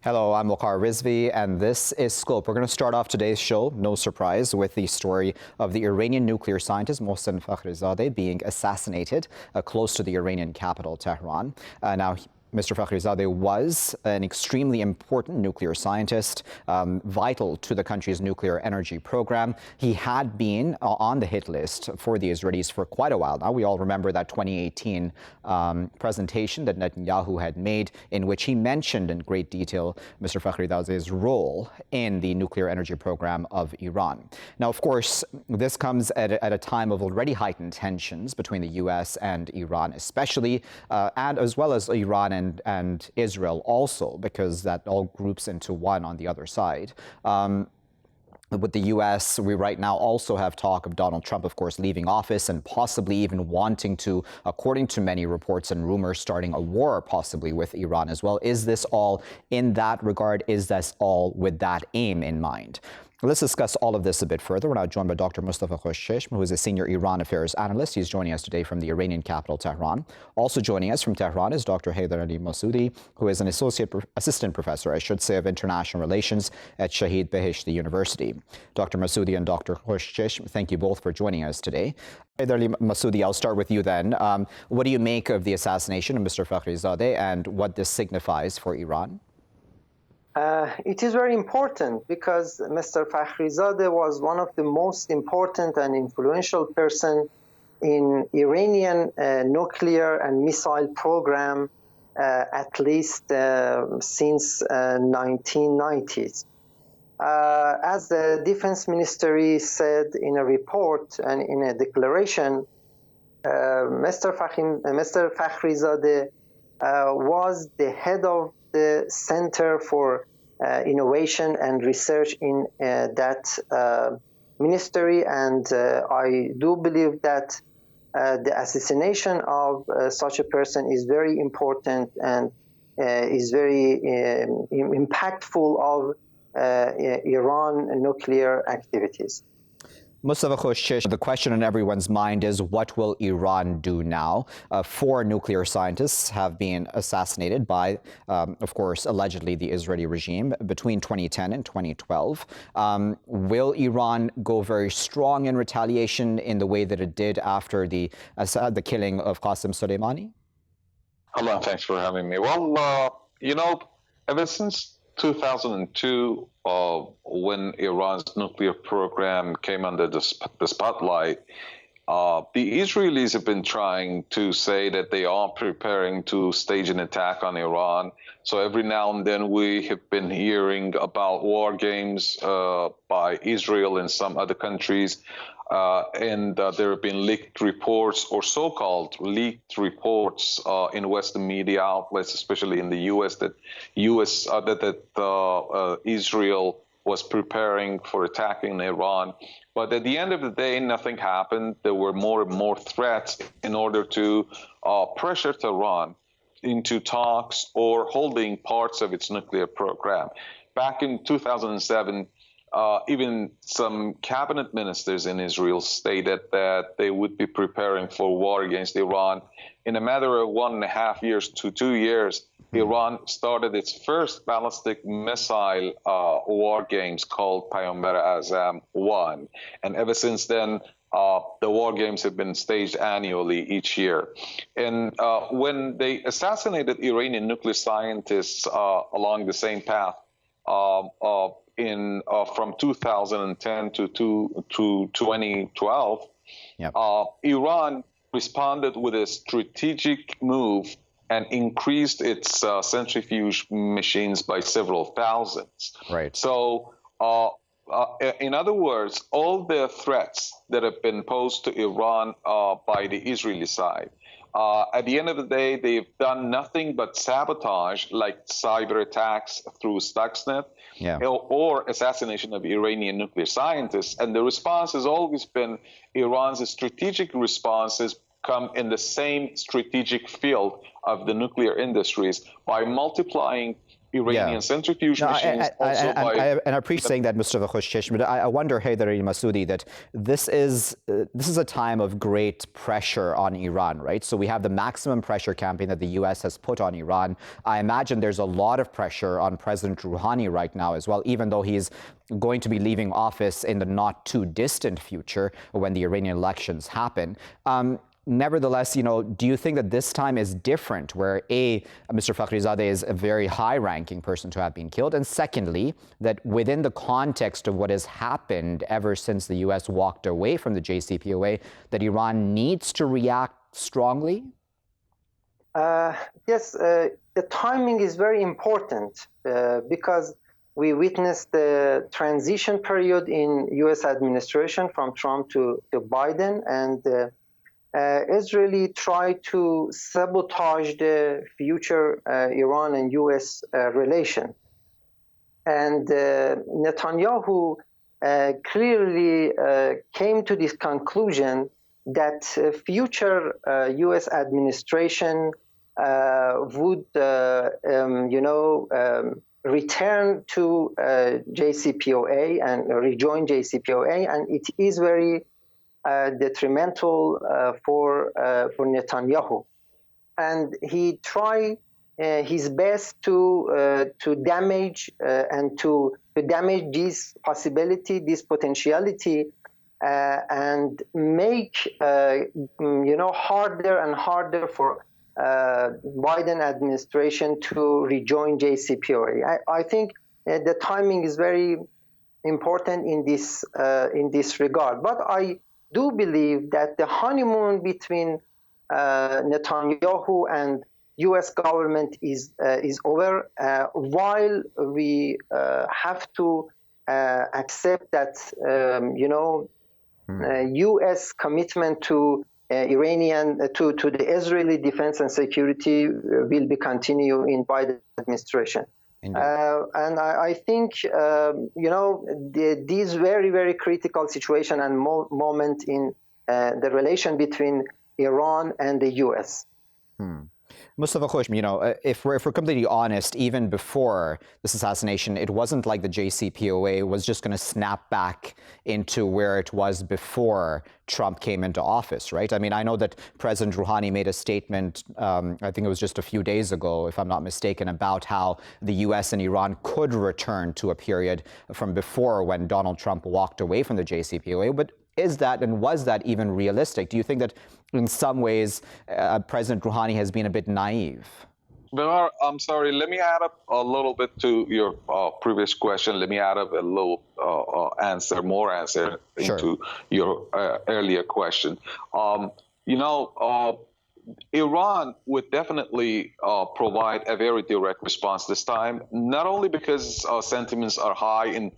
Hello, I'm Waqar Rizvi, and this is Scope. We're going to start off today's show, no surprise, with the story of the Iranian nuclear scientist Mostafa Khoshchesm being assassinated close to the Iranian capital, Tehran. Now, Mr. Fakhrizadeh was an extremely important nuclear scientist, vital to the country's nuclear energy program. He had been on the hit list for the Israelis for quite a while now. We all remember that 2018 presentation that Netanyahu had made, in which he mentioned in great detail Mr. Fakhrizadeh's role in the nuclear energy program of Iran. Now, of course, this comes at a time of already heightened tensions between the U.S. and Iran, especially, and as well as Iran and Israel also, because that all groups into one on the other side. With the U.S., we right now also have talk of Donald Trump, of course, leaving office and possibly even wanting to, according to many reports and rumors, starting a war possibly with Iran as well. Is this all in that regard? Is this all with that aim in mind? Let's discuss all of this a bit further. We're now joined by Dr. Mostafa Khoshchesm, who is a senior Iran affairs analyst. He's joining us today from the Iranian capital, Tehran. Also joining us from Tehran is Dr. Heidarali Masoudi, who is an assistant professor, I should say, of international relations at Shahid Beheshti University. Dr. Masoudi and Dr. Khoshchesm, thank you both for joining us today. Heidarali Masoudi, I'll start with you then. What do you make of the assassination of Mr. Fakhrizadeh and what this signifies for Iran? It is very important because Mr. Fakhrizadeh was one of the most important and influential person in Iranian nuclear and missile program, at least since 1990s. As the Defense Ministry said in a report and in a declaration, Mr. Fakhrizadeh was the head of the Center for Innovation and Research in that ministry, and I do believe that the assassination of such a person is very important and is very impactful of Iran nuclear activities. Mostafa Khoshchesm, the question on everyone's mind is, what will Iran do now? Four nuclear scientists have been assassinated by, of course, allegedly the Israeli regime between 2010 and 2012. Will Iran go very strong in retaliation in the way that it did after the killing of Qasem Soleimani? Hello, thanks for having me. Well, ever since 2002, when Iran's nuclear program came under the spotlight, the Israelis have been trying to say that they are preparing to stage an attack on Iran. So every now and then we have been hearing about war games by Israel and some other countries. And there have been leaked reports, or so-called leaked reports, in Western media outlets, especially in the U.S., that Israel was preparing for attacking Iran. But at the end of the day, nothing happened. There were more and more threats in order to pressure Tehran into talks or holding parts of its nuclear program. Back in 2007, even some cabinet ministers in Israel stated that they would be preparing for war against Iran. In a matter of 1.5 years to 2 years, Iran started its first ballistic missile war games called Payambar Azam 1. And ever since then, the war games have been staged annually each year. And when they assassinated Iranian nuclear scientists along the same path, from 2010 to 2012, yep. Iran responded with a strategic move and increased its centrifuge machines by several thousands. Right. So, in other words, all the threats that have been posed to Iran by the Israeli side, at the end of the day, they've done nothing but sabotage, like cyber attacks through Stuxnet, yeah, or assassination of Iranian nuclear scientists. And the response has always been Iran's strategic responses come in the same strategic field of the nuclear industries by multiplying Iranian centrifuge machines. And I appreciate saying that, Mostafa Khoshchesm, but I wonder, Heidarali Masoudi, that this is a time of great pressure on Iran, right? So we have the maximum pressure campaign that the U.S. has put on Iran. I imagine there's a lot of pressure on President Rouhani right now as well, even though he's going to be leaving office in the not too distant future when the Iranian elections happen. Nevertheless, do you think that this time is different, where Mr. Fakhrizadeh is a very high-ranking person to have been killed, and secondly, that within the context of what has happened ever since the U.S. walked away from the JCPOA, that Iran needs to react strongly? Yes, the timing is very important because we witnessed the transition period in U.S. administration from Trump to Biden, and Israeli tried to sabotage the future Iran and U.S. relation. And Netanyahu clearly came to this conclusion that future U.S. administration would, return to JCPOA and rejoin JCPOA, and it is very detrimental for Netanyahu, and he tried his best to damage and to damage this possibility, this potentiality, and make harder and harder for Biden administration to rejoin JCPOA. I think the timing is very important in this regard, but I do believe that the honeymoon between Netanyahu and U.S. government is over, while we have to accept that U.S. commitment to Iranian to the Israeli defense and security will be continued in Biden administration. And I think, these very, very critical situation and moment in the relation between Iran and the U.S. Mostafa Khoshchesm, if we're completely honest, even before this assassination, it wasn't like the JCPOA was just going to snap back into where it was before Trump came into office, right? I mean, I know that President Rouhani made a statement, I think it was just a few days ago, if I'm not mistaken, about how the U.S. and Iran could return to a period from before when Donald Trump walked away from the JCPOA. But is that and was that even realistic? Do you think that in some ways President Rouhani has been a bit naive? Waqar, I'm sorry, let me add up a little bit to your previous question. Let me add up a little more answer into your earlier question. Iran would definitely provide a very direct response this time, not only because sentiments are high and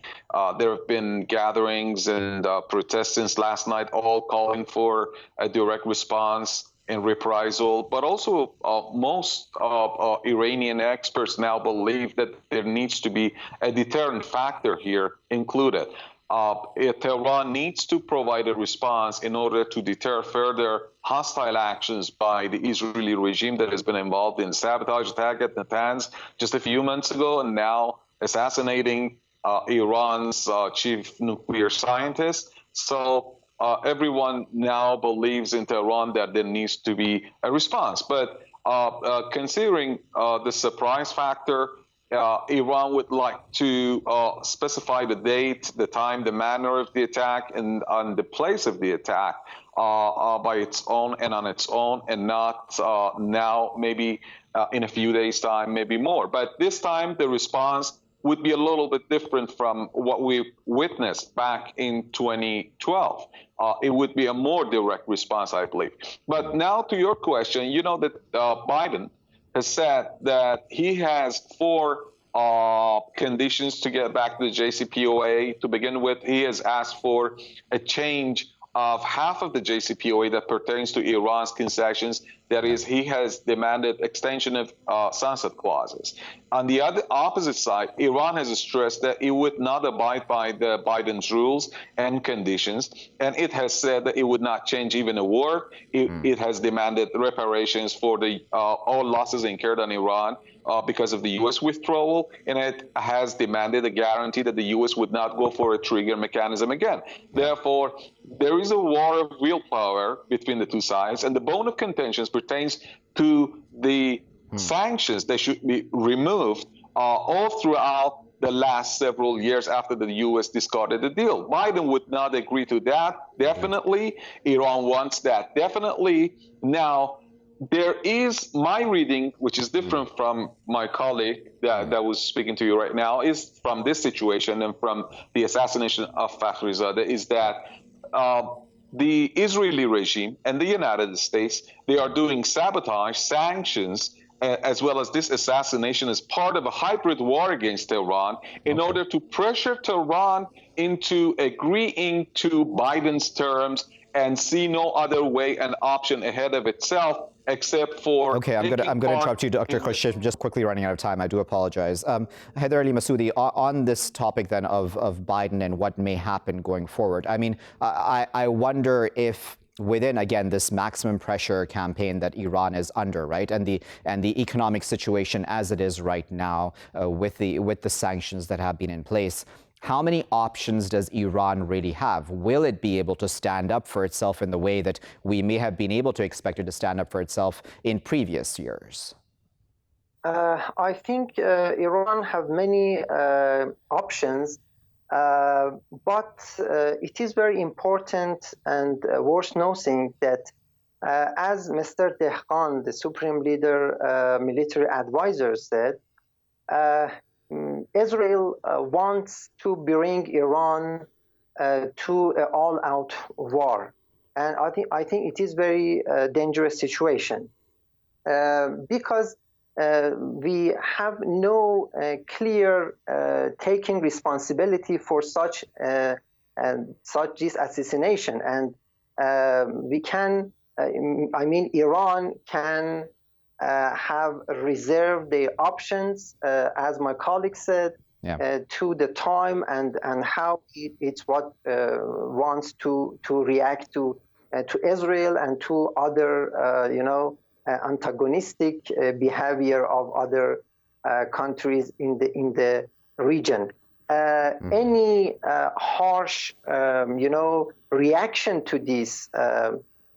there have been gatherings and protests since last night, all calling for a direct response in reprisal, but also most Iranian experts now believe that there needs to be a deterrent factor here included. Tehran needs to provide a response in order to deter further hostile actions by the Israeli regime that has been involved in sabotage attack at Natanz just a few months ago, and now assassinating Iran's chief nuclear scientist. So everyone now believes in Tehran that there needs to be a response. But considering the surprise factor, Iran would like to specify the date, the time, the manner of the attack, and the place of the attack by its own and on its own, and not now, maybe in a few days' time, maybe more. But this time, the response would be a little bit different from what we witnessed back in 2012. It would be a more direct response, I believe. But now to your question, you know that Biden has said that he has 4 conditions to get back to the JCPOA. To begin with, he has asked for a change of half of the JCPOA that pertains to Iran's concessions. That is, he has demanded extension of sunset clauses. On the opposite side, Iran has stressed that it would not abide by the Biden's rules and conditions, and it has said that it would not change even a word. It has demanded reparations for the all losses incurred on Iran because of the U.S. withdrawal, and it has demanded a guarantee that the U.S. would not go for a trigger mechanism again. Therefore, there is a war of willpower between the two sides, and the bone of contention pertains to the sanctions that should be removed all throughout the last several years after the U.S. discarded the deal. Biden would not agree to that, definitely. Iran wants that, definitely. Now, there is my reading, which is different from my colleague that was speaking to you right now, is from this situation and from the assassination of Fakhrizadeh, is that the Israeli regime and the United States, they are doing sabotage, sanctions, as well as this assassination as part of a hybrid war against Tehran in order to pressure Tehran into agreeing to Biden's terms and see no other way and option ahead of itself except for... Okay, I'm going to interrupt you, Dr. Khoshchesm, just quickly running out of time. I do apologize. Heidarali Masoudi, on this topic then of Biden and what may happen going forward, I mean, I wonder if within, again, this maximum pressure campaign that Iran is under, right, and the economic situation as it is right now with the sanctions that have been in place, how many options does Iran really have? Will it be able to stand up for itself in the way that we may have been able to expect it to stand up for itself in previous years? I think Iran have many options, but it is very important and worth noting that as Mr. Dehqan, the Supreme Leader military advisor, said, Israel wants to bring Iran to an all-out war, and I think it is very dangerous situation because we have no clear taking responsibility for such this assassination, and we can. I mean, Iran can. Have reserved the options, as my colleague said, to the time and how it's what wants to react to Israel and to other antagonistic behavior of other countries in the region. Any harsh reaction to this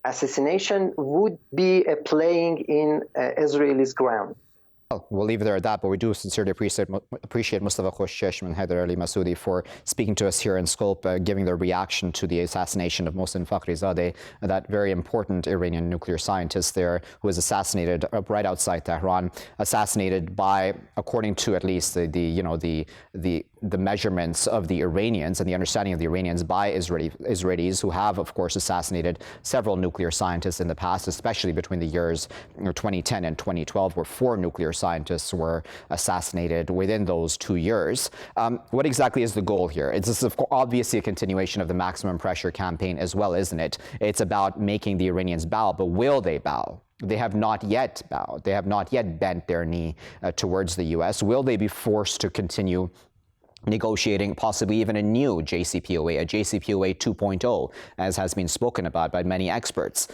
assassination would be playing in Israel's ground. Well, we'll leave it there at that, but we do sincerely appreciate Mostafa Khoshchesm and Heidarali Masoudi for speaking to us here in Scope, giving their reaction to the assassination of Mohsen Fakhrizadeh, that very important Iranian nuclear scientist there who was assassinated right outside Tehran, assassinated by, according to at least the measurements of the Iranians and the understanding of the Iranians by Israelis who have, of course, assassinated several nuclear scientists in the past, especially between the years 2010 and 2012, where 4 nuclear scientists were assassinated within those 2 years. What exactly is the goal here? It's obviously a continuation of the maximum pressure campaign as well, isn't it? It's about making the Iranians bow, but will they bow? They have not yet bowed. They have not yet bent their knee towards the U.S. Will they be forced to continue negotiating possibly even a new JCPOA, a JCPOA 2.0, as has been spoken about by many experts?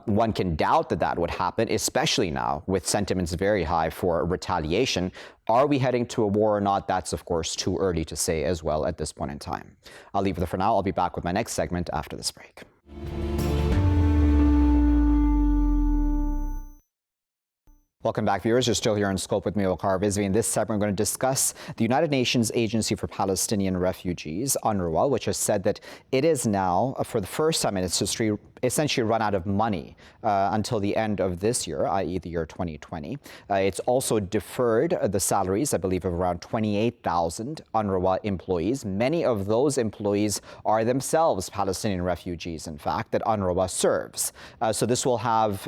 One can doubt that that would happen, especially now with sentiments very high for retaliation. Are we heading to a war or not? That's, of course, too early to say as well at this point in time. I'll leave it there for now. I'll be back with my next segment after this break. Welcome back, viewers. You're still here in Scope with me, Waqar Rizvi. In this segment, we're going to discuss the United Nations Agency for Palestinian Refugees, UNRWA, which has said that it is now, for the first time in its history, essentially run out of money until the end of this year, i.e. the year 2020. It's also deferred the salaries, I believe, of around 28,000 UNRWA employees. Many of those employees are themselves Palestinian refugees, in fact, that UNRWA serves. So this will have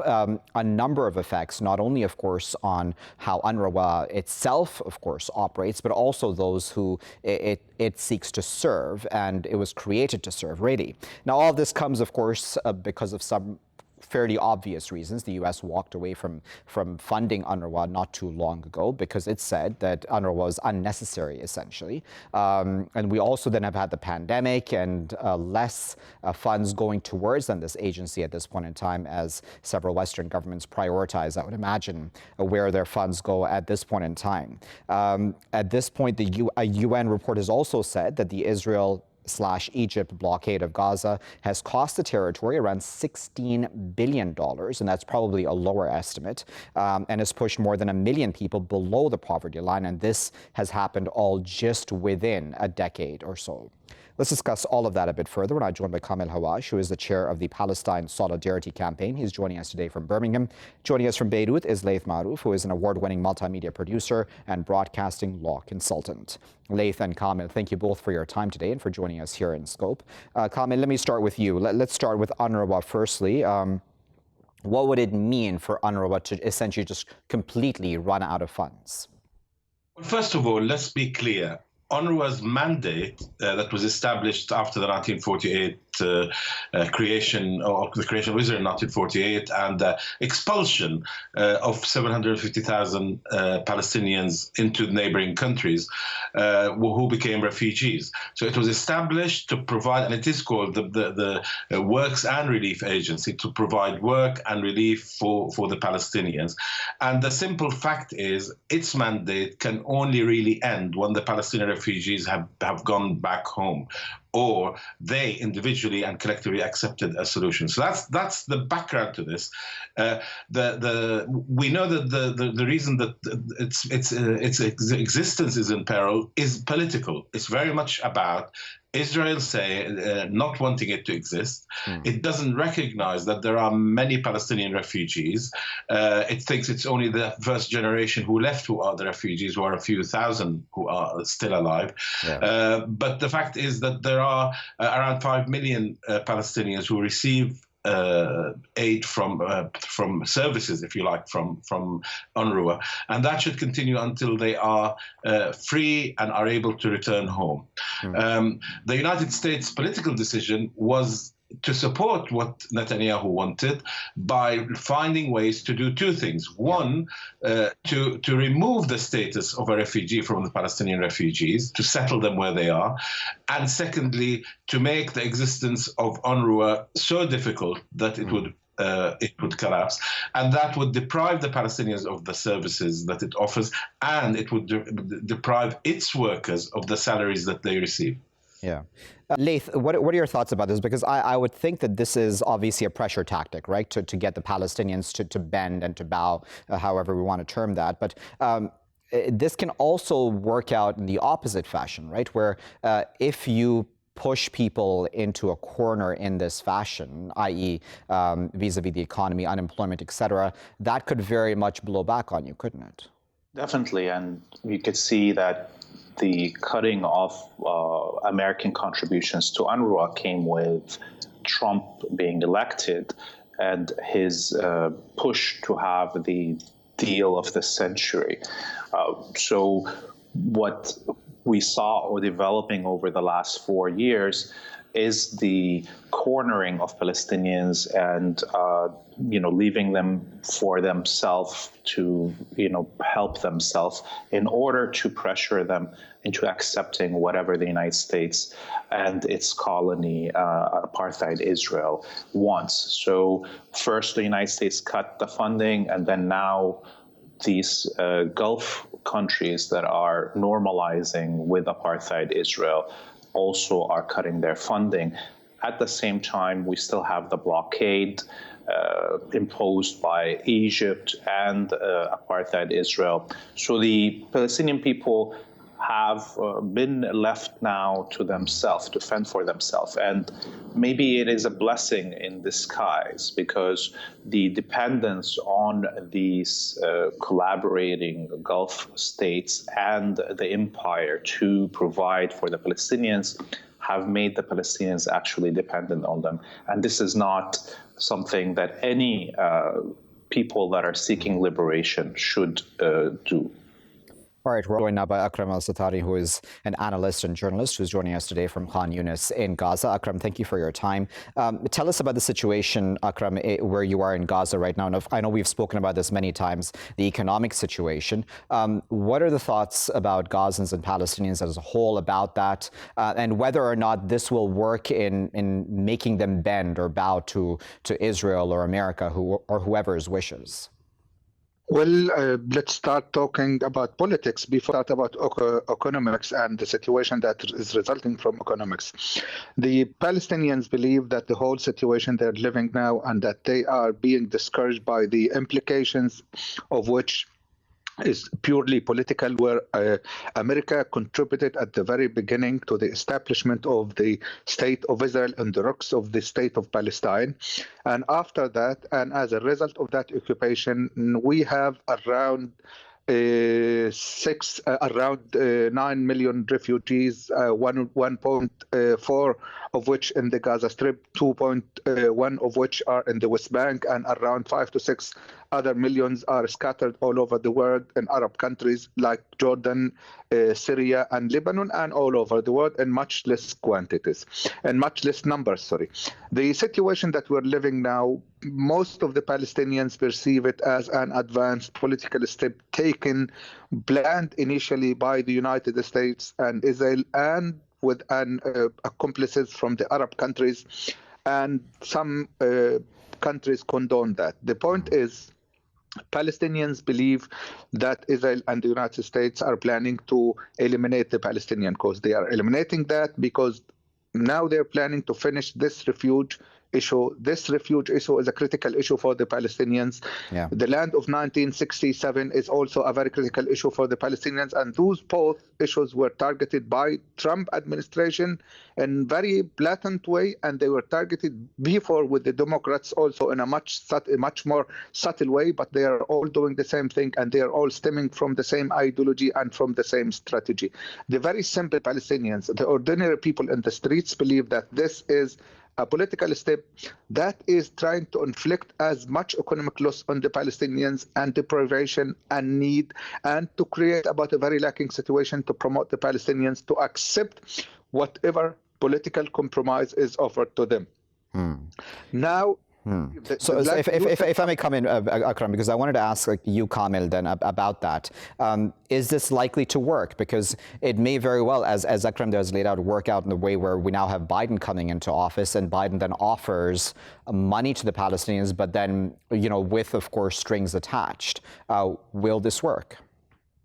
a number of effects, not only, of course, on how UNRWA itself, of course, operates, but also those who it seeks to serve, and it was created to serve, really. Now, all of this comes, of course, because of some fairly obvious reasons. The U.S. walked away from funding UNRWA not too long ago because it said that UNRWA was unnecessary, essentially. And we also then have had the pandemic and less funds going towards this agency at this point in time, as several Western governments prioritize, I would imagine, where their funds go at this point in time. At this point, a UN report has also said that the Israel/Egypt blockade of Gaza has cost the territory around $16 billion, and that's probably a lower estimate, and has pushed more than 1 million people below the poverty line, and this has happened all just within a decade or so. Let's discuss all of that a bit further. We're now joined by Kamel Hawwash, who is the chair of the Palestine Solidarity Campaign. He's joining us today from Birmingham. Joining us from Beirut is Laith Marouf, who is an award-winning multimedia producer and broadcasting law consultant. Laith and Kamel, thank you both for your time today and for joining us here in Scope. Kamel, let me start with you. Let's start with UNRWA firstly. What would it mean for UNRWA to essentially just completely run out of funds? Well, first of all, let's be clear. UNRWA's mandate that was established after the 1948 creation of Israel in 1948 and expulsion of 750,000 Palestinians into neighboring countries who became refugees. So it was established to provide, and it is called the Works and Relief Agency, to provide work and relief for the Palestinians. And the simple fact is its mandate can only really end when the Palestinian refugees have gone back home, or they individually and collectively accepted a solution. So that's the background to this. We know that the reason that its existence is in peril is political. It's very much about Israel not wanting it to exist. It doesn't recognize that there are many Palestinian refugees. It thinks it's only the first generation who left who are the refugees, who are a few thousand who are still alive. Yeah. But the fact is that there are around 5 million Palestinians who receive aid from services, if you like, from UNRWA, and that should continue until they are free and are able to return home. The United States political decision was to support what Netanyahu wanted by finding ways to do two things. One, to remove the status of a refugee from the Palestinian refugees, to settle them where they are. And secondly, to make the existence of UNRWA so difficult that it would collapse. And that would deprive the Palestinians of the services that it offers, and it would deprive its workers of the salaries that they receive. Yeah. Laith, what are your thoughts about this? Because I would think that this is obviously a pressure tactic, right, to get the Palestinians to bend and to bow, however we want to term that. But this can also work out in the opposite fashion, right, where if you push people into a corner in this fashion, i.e. vis-a-vis the economy, unemployment, etc., that could very much blow back on you, couldn't it? Definitely, and you could see that the cutting of American contributions to UNRWA came with Trump being elected and his push to have the deal of the century. So what we saw developing over the last 4 years is the cornering of Palestinians and leaving them for themselves to help themselves in order to pressure them into accepting whatever the United States and its colony apartheid Israel wants. So first the United States cut the funding, and then now these Gulf countries that are normalizing with apartheid Israel also are cutting their funding. At the same time, we still have the blockade imposed by Egypt and apartheid Israel. So the Palestinian people have been left now to themselves, to fend for themselves. And maybe it is a blessing in disguise, because the dependence on these collaborating Gulf states and the empire to provide for the Palestinians have made the Palestinians actually dependent on them. And this is not something that any people that are seeking liberation should do. All right, we're joined now by Akram Sattari, who is an analyst and journalist who's joining us today from Khan Yunis in Gaza. Akram, thank you for your time. Tell us about the situation, Akram, where you are in Gaza right now. And I know we've spoken about this many times, the economic situation. What are the thoughts about Gazans and Palestinians as a whole about that, and whether or not this will work in making them bend or bow to Israel or America or whoever's wishes? Well, let's start talking about politics before we start about economics and the situation that is resulting from economics. The Palestinians believe that the whole situation they're living now and that they are being discouraged by the implications of which is purely political, where America contributed at the very beginning to the establishment of the state of Israel and the rocks of the state of Palestine. And after that, and as a result of that occupation, we have around 9 million refugees, 1.4 of which in the Gaza Strip, 2.1 of which are in the West Bank, and around 5 to 6 other millions are scattered all over the world in Arab countries like Jordan, Syria, and Lebanon, and all over the world in much less quantities and much less numbers. The situation that we're living now, most of the Palestinians perceive it as an advanced political step taken, planned initially by the United States and Israel, and with accomplices from the Arab countries, and some countries condone that. The point is, Palestinians believe that Israel and the United States are planning to eliminate the Palestinian cause. They are eliminating that because now they're planning to finish this refuge issue. This refuge issue is a critical issue for the Palestinians. Yeah. The land of 1967 is also a very critical issue for the Palestinians, and those both issues were targeted by Trump administration in very blatant way, and they were targeted before with the Democrats also in a much more subtle way, but they are all doing the same thing, and they are all stemming from the same ideology and from the same strategy. The very simple Palestinians, the ordinary people in the streets, believe that this is a political step that is trying to inflict as much economic loss on the Palestinians and deprivation and need, and to create about a very lacking situation to promote the Palestinians to accept whatever political compromise is offered to them. Now, So if I may come in, Akram, because I wanted to ask you, Kamel, then about that. Is this likely to work? Because it may very well, as Akram has laid out, work out in the way where we now have Biden coming into office, and Biden then offers money to the Palestinians, but then, with, of course, strings attached. Will this work?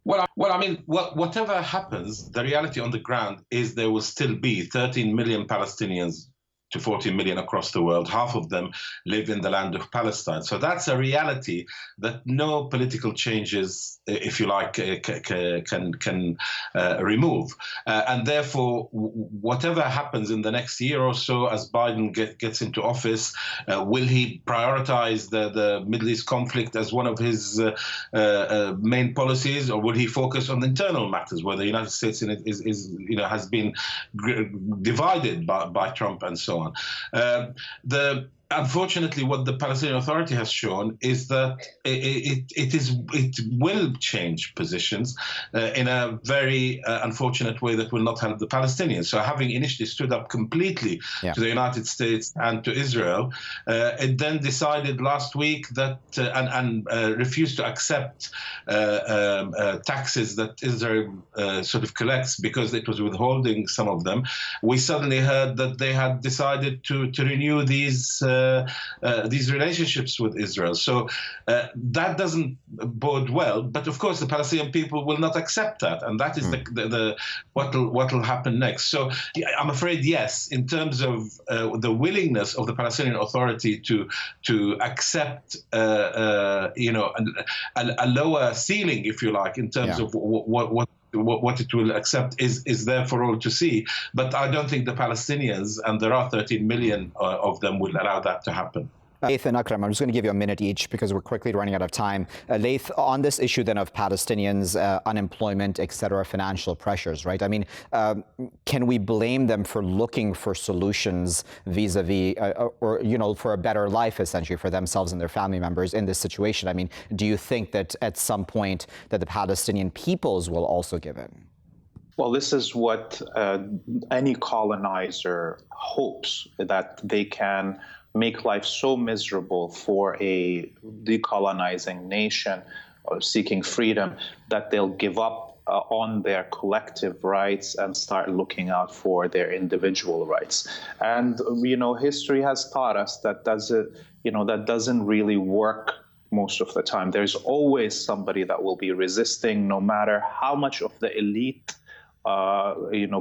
Well, I mean, whatever happens, the reality on the ground is there will still be 13 million Palestinians to 40 million across the world. Half of them live in the land of Palestine. So that's a reality that no political changes, if you like, can remove. And therefore, whatever happens in the next year or so as Biden gets into office, will he prioritize the Middle East conflict as one of his main policies, or will he focus on internal matters where the United States has been divided by Trump and so on? Unfortunately, what the Palestinian Authority has shown is that it will change positions in a very unfortunate way that will not help the Palestinians. So having initially stood up completely to the United States and to Israel, it then decided last week that and refused to accept taxes that Israel sort of collects because it was withholding some of them. We suddenly heard that they had decided to renew these relationships with Israel. So that doesn't bode well. But of course, the Palestinian people will not accept that, and that is what will happen next. So I'm afraid, yes, in terms of the willingness of the Palestinian Authority to accept, a lower ceiling, if you like, in terms of what it will accept is there for all to see. But I don't think the Palestinians, and there are 13 million of them, will allow that to happen. Laith and Akram, I'm just going to give you a minute each because we're quickly running out of time. Laith, on this issue then of Palestinians, unemployment, etc., financial pressures, right? I mean, can we blame them for looking for solutions vis-a-vis, or, you know, for a better life, essentially, for themselves and their family members in this situation? I mean, do you think that at some point that the Palestinian peoples will also give in? Well, this is what any colonizer hopes, that they can make life so miserable for a decolonizing nation or seeking freedom that they'll give up on their collective rights and start looking out for their individual rights. And, you know, history has taught us that that doesn't really work most of the time. There's always somebody that will be resisting, no matter how much of the elite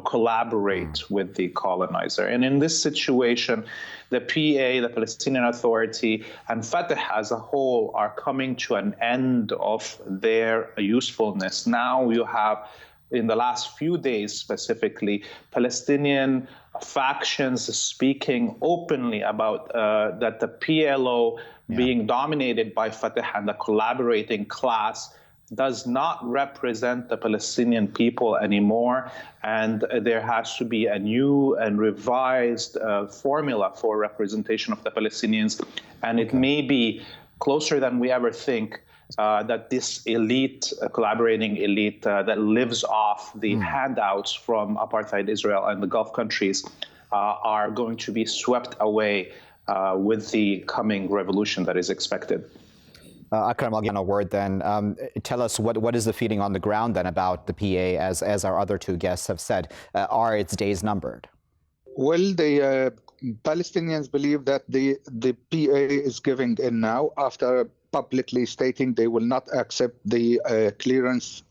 collaborate with the colonizer. And in this situation, the PA, the Palestinian Authority, and Fatah as a whole are coming to an end of their usefulness. Now you have, in the last few days specifically, Palestinian factions speaking openly about that the PLO being dominated by Fatah and the collaborating class does not represent the Palestinian people anymore, and there has to be a new and revised formula for representation of the Palestinians. And it may be closer than we ever think that this elite, collaborating elite that lives off the handouts from apartheid Israel and the Gulf countries are going to be swept away with the coming revolution that is expected. Akram, I'll give you a word then. Tell us what is the feeling on the ground then about the PA, as our other two guests have said. Are its days numbered? Well, the Palestinians believe that the PA is giving in now after publicly stating they will not accept the clearance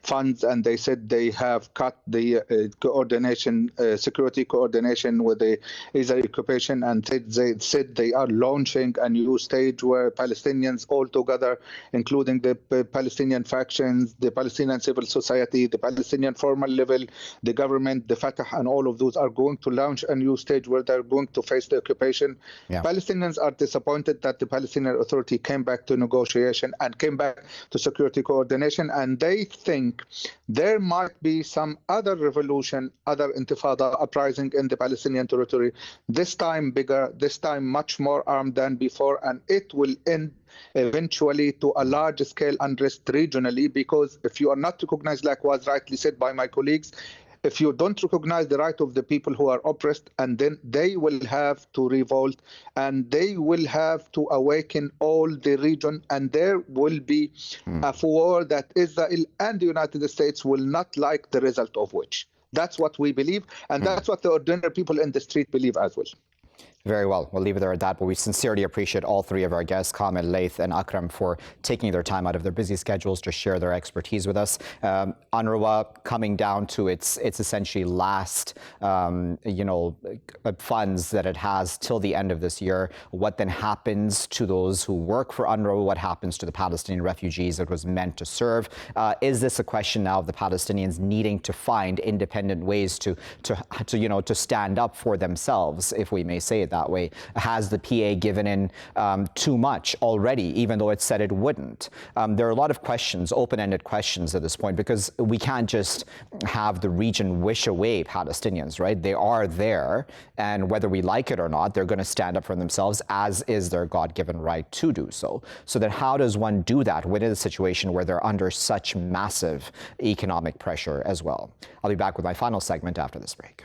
funds, and they said they have cut the coordination, security coordination with the Israeli occupation, and they said they are launching a new stage where Palestinians all together, including the Palestinian factions, the Palestinian civil society, the Palestinian formal level, the government, the Fatah, and all of those are going to launch a new stage where they're going to face the occupation. Palestinians are disappointed that the Palestinian Authority came back to negotiation and came back to security coordination, and they think there might be some other revolution, other intifada uprising in the Palestinian territory, this time bigger, this time much more armed than before, and it will end eventually to a large scale unrest regionally, because if you are not recognized, like was rightly said by my colleagues, if you don't recognize the right of the people who are oppressed, and then they will have to revolt, and they will have to awaken all the region, and there will be a war that Israel and the United States will not like the result of which. That's what we believe, and that's what the ordinary people in the street believe as well. Very well. We'll leave it there at that. But we sincerely appreciate all three of our guests, Kamel, Laith, and Akram, for taking their time out of their busy schedules to share their expertise with us. UNRWA coming down to its essentially last, funds that it has till the end of this year. What then happens to those who work for UNRWA? What happens to the Palestinian refugees it was meant to serve? Is this a question now of the Palestinians needing to find independent ways to stand up for themselves, if we may say it that way? Has the PA given in too much already, even though it said it wouldn't? There are a lot of questions, open-ended questions at this point, because we can't just have the region wish away Palestinians, right? They are there, and whether we like it or not, they're going to stand up for themselves, as is their God-given right to do so. So then how does one do that within a situation where they're under such massive economic pressure as well? I'll be back with my final segment after this break.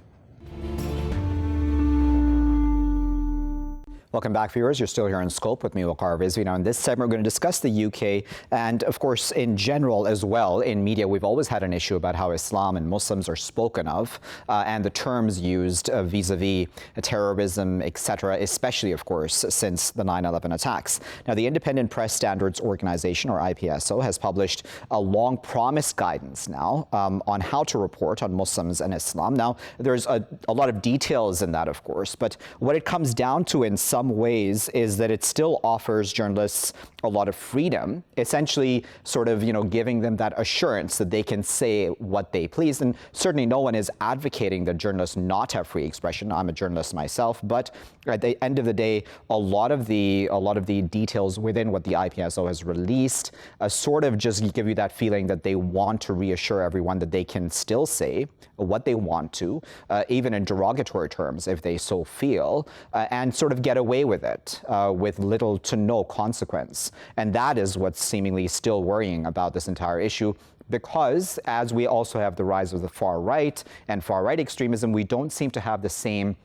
Welcome back, viewers. You're still here in Scope with me, Waqar Rizvi. Now, in this segment, we're going to discuss the UK and, of course, in general as well. In media, we've always had an issue about how Islam and Muslims are spoken of and the terms used vis-a-vis terrorism, etc., especially, of course, since the 9/11 attacks. Now, the Independent Press Standards Organization, or IPSO, has published a long-promised guidance now on how to report on Muslims and Islam. Now, there's a lot of details in that, of course, but what it comes down to in some some ways is that it still offers journalists a lot of freedom, essentially sort of, giving them that assurance that they can say what they please. And certainly no one is advocating that journalists not have free expression. I'm a journalist myself, but at the end of the day, a lot of the details within what the IPSO has released sort of just give you that feeling that they want to reassure everyone that they can still say what they want to, even in derogatory terms if they so feel, and sort of get away with it with little to no consequence. And that is what's seemingly still worrying about this entire issue, because as we also have the rise of the far right and far right extremism, we don't seem to have the same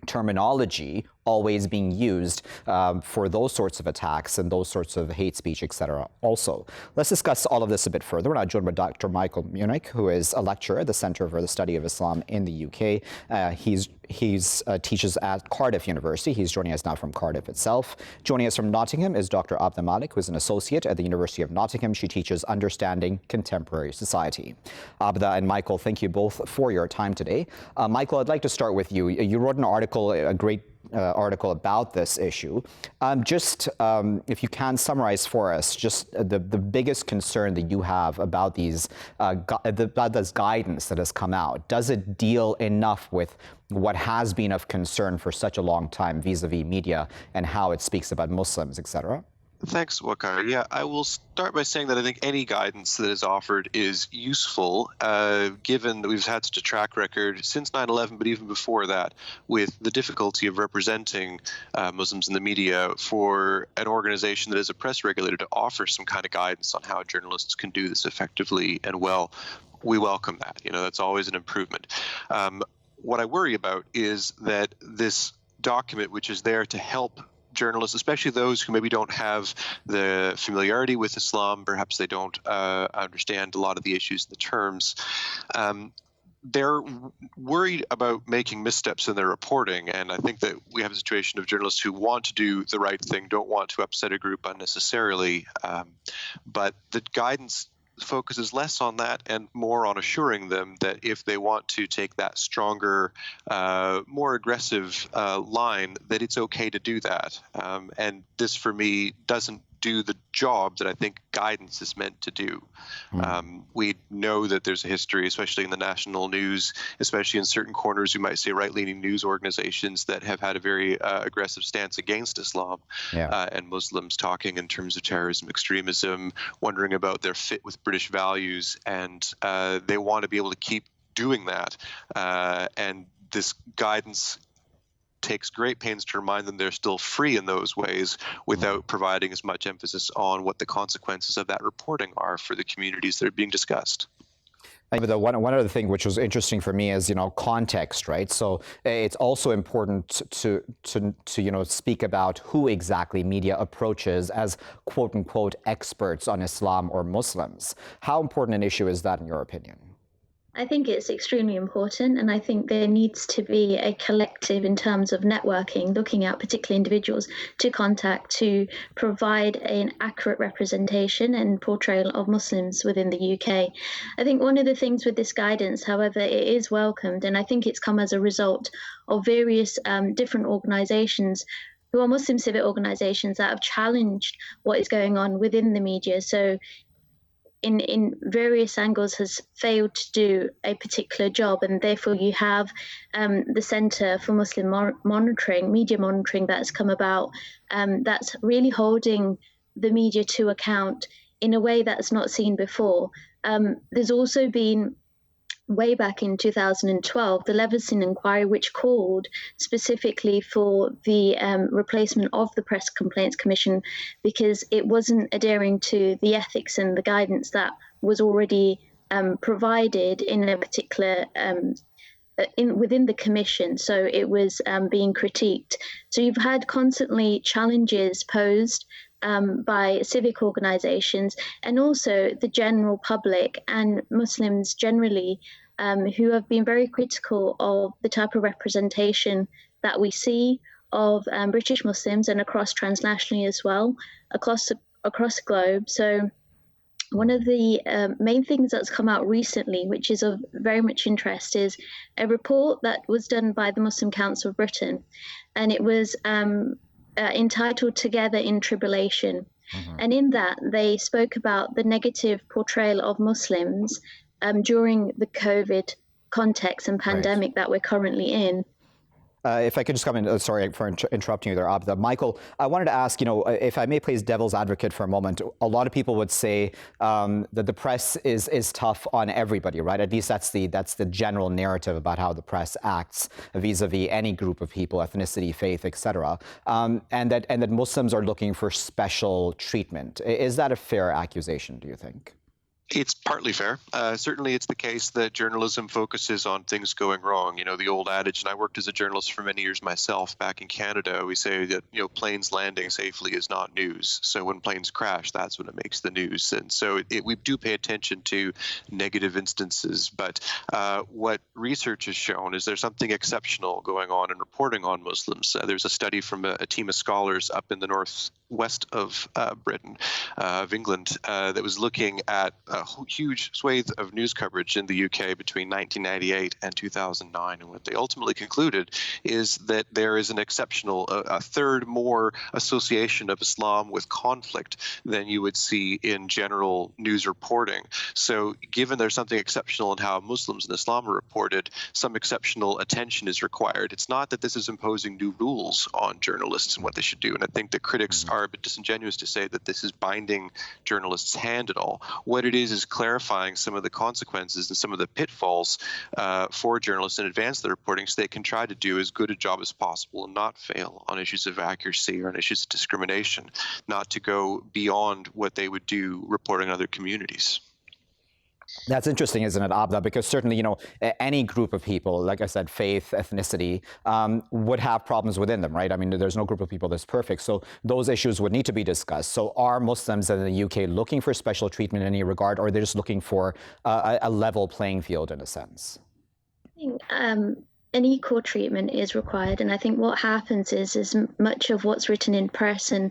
terminology always being used for those sorts of attacks and those sorts of hate speech, etc. Also, let's discuss all of this a bit further. We're now joined by Dr. Michael Munnik, who is a lecturer at the Center for the Study of Islam in the UK. He teaches at Cardiff University. He's joining us now from Cardiff itself. Joining us from Nottingham is Dr. Abida Malik, who is an associate at the University of Nottingham. She teaches Understanding Contemporary Society. Abida and Michael, thank you both for your time today. Michael, I'd like to start with you. You wrote an article, a great article about this issue. If you can summarize for us just the biggest concern that you have about these about this guidance that has come out. Does it deal enough with what has been of concern for such a long time vis-a-vis media and how it speaks about Muslims, etc.? Thanks, Waqar. Yeah, I will start by saying that I think any guidance that is offered is useful, given that we've had such a track record since 9/11, but even before that, with the difficulty of representing Muslims in the media. For an organization that is a press regulator to offer some kind of guidance on how journalists can do this effectively and well, we welcome that. That's always an improvement. What I worry about is that this document, which is there to help journalists, especially those who maybe don't have the familiarity with Islam, perhaps they don't understand a lot of the issues, the terms, they're worried about making missteps in their reporting. And I think that we have a situation of journalists who want to do the right thing, don't want to upset a group unnecessarily. But the guidance focuses less on that and more on assuring them that if they want to take that stronger, more aggressive line, that it's okay to do that. And this, for me, doesn't do the job that I think guidance is meant to do. We know that there's a history, especially in the national news, especially in certain corners, you might say right-leaning news organizations that have had a very aggressive stance against Islam and Muslims, talking in terms of terrorism, extremism, wondering about their fit with British values, and they want to be able to keep doing that. And this guidance takes great pains to remind them they're still free in those ways without providing as much emphasis on what the consequences of that reporting are for the communities that are being discussed. But one other thing which was interesting for me is, context, right? So it's also important to speak about who exactly media approaches as quote unquote experts on Islam or Muslims. How important an issue is that in your opinion? I think it's extremely important, and I think there needs to be a collective in terms of networking, looking at particular individuals to contact to provide an accurate representation and portrayal of Muslims within the UK. I think one of the things with this guidance, however, it is welcomed, and I think it's come as a result of various different organisations who are Muslim civic organisations that have challenged what is going on within the media. So in various angles has failed to do a particular job, and therefore you have the Centre for Muslim Monitoring, media monitoring, that's come about, that's really holding the media to account in a way that's not seen before. There's also been, way back in 2012, the Leveson inquiry, which called specifically for the replacement of the Press Complaints Commission because it wasn't adhering to the ethics and the guidance that was already provided in a particular within the commission. So it was being critiqued. So you've had constantly challenges posed by civic organisations and also the general public and Muslims generally, who have been very critical of the type of representation that we see of British Muslims and across transnationally as well, across the globe. So one of the main things that's come out recently, which is of very much interest, is a report that was done by the Muslim Council of Britain. And it was entitled Together in Tribulation. And in that, they spoke about the negative portrayal of Muslims during the COVID context and pandemic that we're currently in. If I could just come in, sorry for interrupting you there, Abida. Michael, I wanted to ask, if I may play devil's advocate for a moment. A lot of people would say that the press is tough on everybody, right? At least that's the general narrative about how the press acts vis-a-vis any group of people, ethnicity, faith, etc. And that Muslims are looking for special treatment. Is that a fair accusation, do you think? It's partly fair. Certainly, it's the case that journalism focuses on things going wrong. The old adage, and I worked as a journalist for many years myself back in Canada, we say that, planes landing safely is not news. So when planes crash, that's when it makes the news. And so we do pay attention to negative instances. But what research has shown is there's something exceptional going on in reporting on Muslims. There's a study from a team of scholars up in the northwest of Britain, of England, that was looking at a huge swathe of news coverage in the UK between 1998 and 2009. And what they ultimately concluded is that there is an exceptional, a third more association of Islam with conflict than you would see in general news reporting. So given there's something exceptional in how Muslims and Islam are reported, some exceptional attention is required. It's not that this is imposing new rules on journalists and what they should do. And I think that critics are a bit disingenuous to say that this is binding journalists' hand at all. What it is clarifying some of the consequences and some of the pitfalls for journalists in advance of the reporting, so they can try to do as good a job as possible and not fail on issues of accuracy or on issues of discrimination, not to go beyond what they would do reporting on other communities. That's interesting, isn't it, Abda? Because certainly, any group of people, like I said, faith, ethnicity, would have problems within them, right? I mean, there's no group of people that's perfect. So those issues would need to be discussed. So are Muslims in the UK looking for special treatment in any regard, or are they just looking for a level playing field in a sense? I think an equal treatment is required, and I think what happens is much of what's written in press and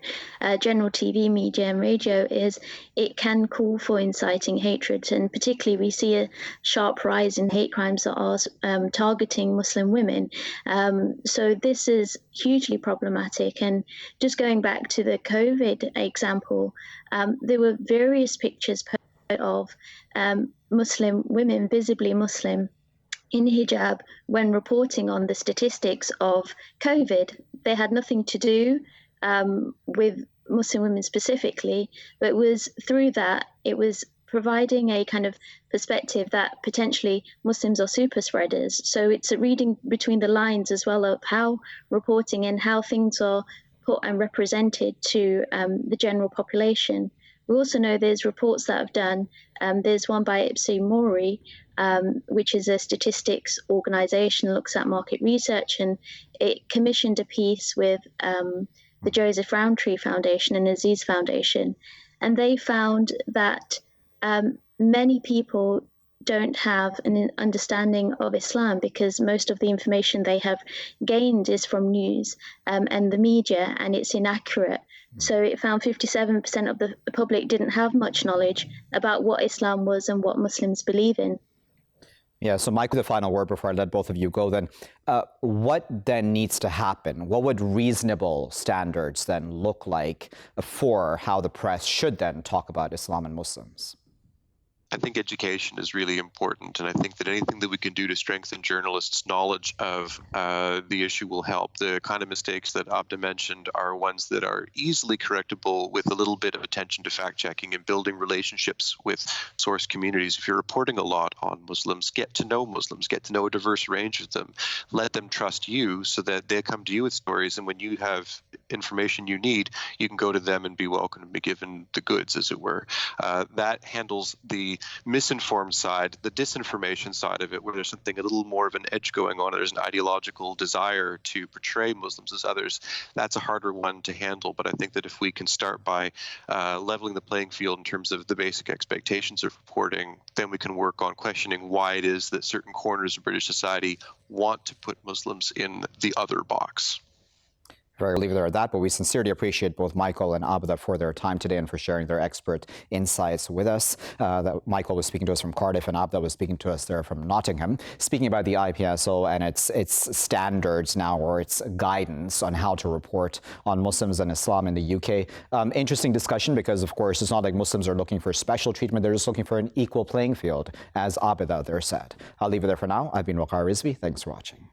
general TV media and radio is it can call for inciting hatred, and particularly we see a sharp rise in hate crimes that are targeting Muslim women. So this is hugely problematic. And just going back to the COVID example, there were various pictures of Muslim women, visibly Muslim, in hijab when reporting on the statistics of COVID. They had nothing to do with Muslim women specifically, but it was through that, it was providing a kind of perspective that potentially Muslims are super spreaders. So it's a reading between the lines as well of how reporting and how things are put and represented to the general population. We also know there's reports that have done, there's one by Ipsos Mori, which is a statistics organization, looks at market research, and it commissioned a piece with the Joseph Rowntree Foundation and Aziz Foundation. And they found that many people don't have an understanding of Islam because most of the information they have gained is from news and the media, and it's inaccurate. So it found 57% of the public didn't have much knowledge about what Islam was and what Muslims believe in. Yeah, so Michael, the final word before I let both of you go then. What then needs to happen? What would reasonable standards then look like for how the press should then talk about Islam and Muslims? I think education is really important, and I think that anything that we can do to strengthen journalists' knowledge of the issue will help. The kind of mistakes that Abda mentioned are ones that are easily correctable with a little bit of attention to fact-checking and building relationships with source communities. If you're reporting a lot on Muslims, get to know a diverse range of them. Let them trust you so that they come to you with stories, and when you have information you need, you can go to them and be welcome and be given the goods, as it were. That handles the misinformed side, the disinformation side of it, where there's something a little more of an edge going on. There's an ideological desire to portray Muslims as others. That's a harder one to handle. But I think that if we can start by leveling the playing field in terms of the basic expectations of reporting, then we can work on questioning why it is that certain corners of British society want to put Muslims in the other box. I'll leave it there at that, but we sincerely appreciate both Michael and Abida for their time today and for sharing their expert insights with us. Michael was speaking to us from Cardiff and Abida was speaking to us there from Nottingham, speaking about the IPSO and its standards now, or its guidance on how to report on Muslims and Islam in the UK. Interesting discussion because, of course, it's not like Muslims are looking for special treatment. They're just looking for an equal playing field, as Abida there said. I'll leave it there for now. I've been Waqar Rizvi. Thanks for watching.